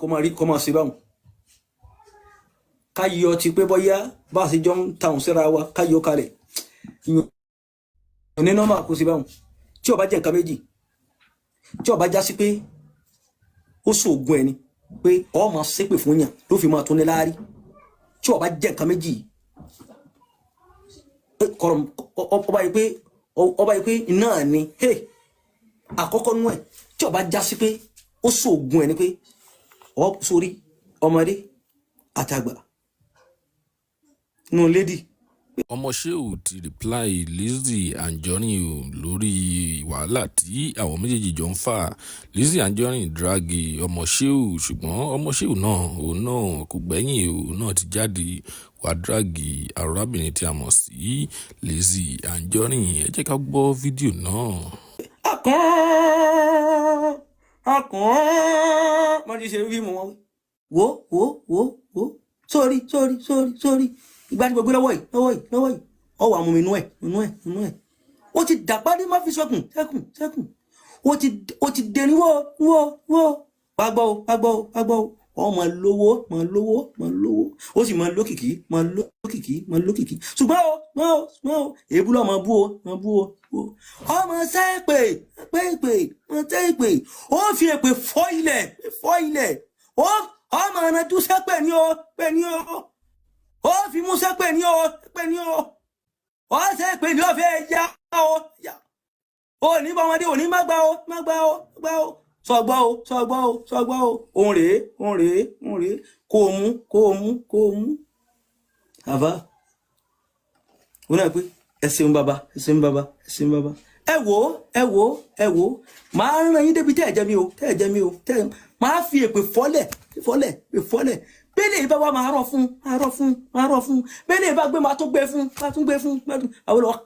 kó máa ṣe báwọn ká yọ ti pé bóyá bá a ṣe jọ ń tàun síra wa ká yọ kalẹ̀ ìyọ̀n ní nọ́mbà kó ṣe báwọn tí ó bá jẹ́ nǹkan méjì tí ó bá já sí pé ó ṣoògùn ẹni pé ọ máa ṣépè fún yàn ló fi máa tún ní láárí tí ó bá jẹ́ nǹkan méjì ọba yìí pé náà ni àkọ́kọ́ nú ẹ̀ tí ó bá já sí pé ó ṣoògùn ẹni pé ọ sórí ọmọdé àtàgbà nù lédi. ọmọ Shehu ti reply Lizzy Anjorin lórí wàhálà tí àwọn méjèèjì jọ ń fà. Lizzy Anjorin dragi ọmọ Shehu ṣùgbọ́n ọmọ Shehu náà òun náà kò gbẹ́yìn òun náà ti jáde wá dragi arábìnrin tí a mọ̀ sí Lizzy Anjorin. Ẹ jẹ́ ká gbọ́ fídíò náà. Wọ́n ti ṣe fíìmù wọn wo sórí ìgbà tí gbogbo lọ́wọ́ yìí ọwọ́ àmú mi nú ẹ̀ ó ti dàpá ní má fi sẹ́kùn ó ti dẹni wọ́ wágbọ́ ọ ma lówó ó sì ma lókìkí ṣùgbọ́n o èébú lọ́ ma bú o ọmọ sẹ́pẹ̀ ó fi èpè fọ́ ilẹ̀ ọmọ ọ̀nà tó sẹ́pẹ̀ ní o ó fi mú sẹ́pẹ̀ ní o ó sẹ́pẹ̀ ní o fẹ́ yá o ní bọ́mọdé ò ní má gbá o sọgbọ́ o òun rèé kó mú àbá wọn náà pé ẹ ṣeun bàbá ẹ wò máa rán yín débi tẹ́ ẹ̀ jẹ́ mi o máa fi èpè fọ́lẹ̀ bẹ́ẹ̀ ìbá wa máa rọ̀ fún bẹ́ẹ̀ ìbá gbé máa tún gbé fún àwọn olùkọ́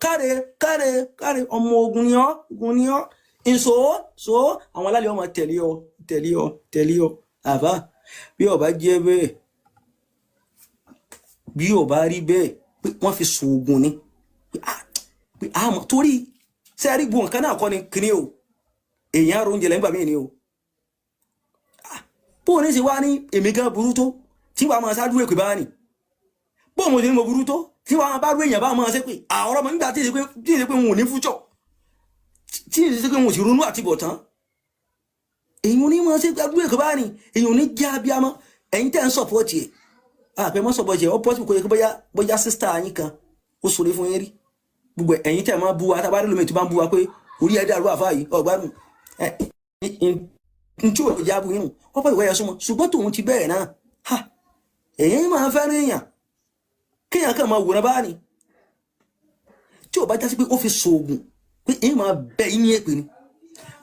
káre ọmọ ogun ni ọ́ ìṣó àwọn alálẹ̀ ọmọ tẹ̀lé ọ àbá bí ó bá jẹ́ bẹ́ẹ̀ bí ó bá rí bẹ́ẹ̀ pé wọ́n fi ṣoògùn ni pé àmọ́ torí sẹ́ẹ̀rí gbọ́n kan náà kọ́ ni kiri o èèyàn àrùn oúnjẹ lẹ́gbàá mí ni o bó ní ṣe wá ní èmi gan burú tó tí wàá máa ṣáájú èkó bá ní bó mo ṣe ní mo burú tó tí wàá bá rú èèyàn bá máa ṣe pé àwọn ọmọ nígbà tí ì ṣe pé wọn ò ní fújọ tí ì ṣe pé wọn ò sì ronú àti bọ̀ tán èèyàn ní máa ṣe ṣáájú èkó bá ní èèyàn ní jẹ́ abiyamọ ẹ̀yin tẹ́ ń sọ̀pọ̀tì ẹ̀ àpẹ mọ́ sọ̀pọ̀tì ẹ̀ ó pọ́sibú kò yẹ kó bóyá sísítà yín kan ó sọ̀rọ̀ fún yín rí gbogbo ẹ̀yin tẹ́ máa bú wa tábàárí lómi tó bá ń bú wa pé orí ẹ̀ dàrú àfáà yìí ọ̀gbádùn ntí ò já bu yín wọ́n pọ̀ ìwé yẹn súnmọ́ ṣùgbọ́n tòun ti bẹ́ẹ̀ náà èyí máa fẹ́ rí èèyàn kéèyàn kàn máa wòran bá ní tí ò bá já sí pé ó fi ṣoògùn pé èyí máa bẹ yín ní èpè ni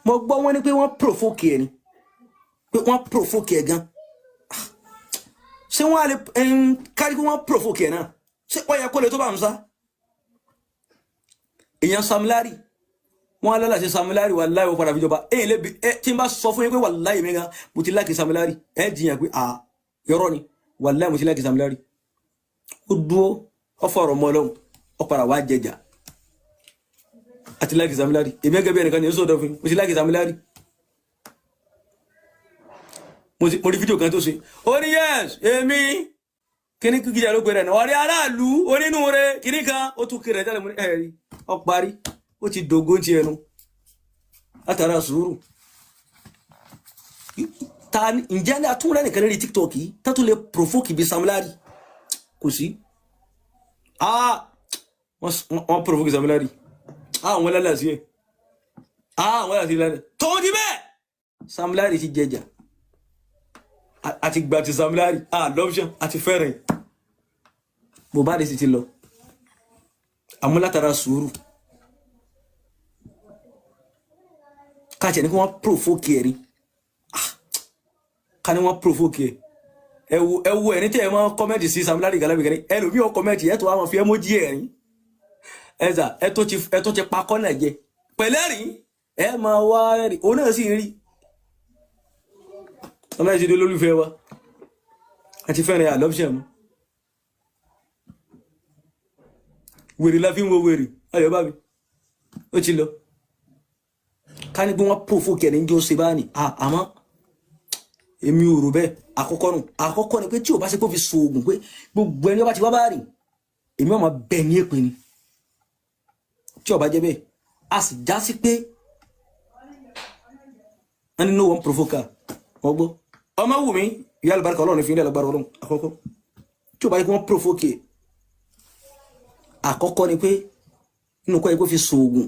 mo gbọ́ wọ́n ní pé wọ́n provoke ẹ̀ ni pé wọ́n provoke ẹ̀ gan ṣé wọ́n á lè kárí pé wọ́n provoke ẹ̀ náà ṣé wọ́n yẹ kó lè tó bá ń sá èèyàn Sam Larry wọn alálàṣẹ Sam Larry wàláhì ó padà fi jọba èyí lébi tí n bá sọ fún yín pé wàláhì mi gan mo ti láàkì Sam Larry jiyàn pé yọrọ ni wàláhì mo ti láàkì Sam Larry ó dúró ó fọ̀rọ̀ mọ́ Ọlọ́run ó padà wá jẹjà àti láàkì Sam Larry èmi gẹ́gẹ́ bí ẹnìkan ní sọ́dọ̀ fún mo ti láàkì Sam Larry mo rí fídíò kan tó ṣe ó ní yes èmi kíní kíkìjà ló pe rẹ̀ náà ọ̀rẹ́ aráàlú onínúure kíní kan ó tún kiri ẹ̀ tẹ́lẹ̀ mo ní ẹ̀rí ó parí ó ti dògó ti ẹnu látara sùúrù ta ǹjẹ́ ní atúnrẹ́ nìkan lórí TikTok yìí tó tún lè provoke bí Sam Larry kò sí wọ́n provoke Sam Larry wọ́n lálẹ́ sí ẹ̀ wọ́n lálẹ́ sí lálẹ́ tó ti bẹ́ẹ̀ Sam Larry ti jẹjà àti gbà ti Sam Larry lọ́pṣọ́n àti fẹ́rẹ̀ Mohbad sì ti lọ àmọ́ látara sùúrù káàkiri ní kí wọ́n provoke ẹ̀ rí ká ní wọ́n provoke ẹ̀ ẹwu ẹ̀ ní tẹ́ ẹ máa kọ́mẹ́ntì sí Sam Larry Galabi kẹ́ni ẹ lòmí ọ kọ́mẹ́ntì ẹ̀ tó wà máa fi emoji ẹ̀ rí ẹ̀zà ẹ̀ tó ti pa kọ́nà jẹ pẹ̀lẹ́ rí ẹ̀ máa wá rí òun náà sì rí ọmọ ìṣẹ́dé olólùfẹ́ wa àti fẹ́rẹ̀ adoption mu wèrè la fi ń wo wèrè ayọ̀ bá mi ó ti lọ ká ní bí wọ́n provoke ẹ̀ ní jọ́ ṣe bá ní àmọ́ èmi ò rò bẹ́ẹ̀ àkọ́kọ́ ni pé tí ò bá ṣe kó fi sòògùn pé gbogbo ẹni ó bá ti wá bá rìn èmi ọmọ bẹ́ẹ̀ ní èpè ni tí ò bá jẹ́ bẹ́ẹ̀ a sì já sí pé ẹni no one provoker wọ́n gbọ́ ọmọ wù mí ìyá àlùbáríkà ọlọ́run fi ilé ẹlẹgbàrá ọlọ́run àkọ́kọ́ tí ò bá yẹ kí wọ́n provoke àkọ́kọ́ ni pé nínú kọ́ yẹ kó fi sòògùn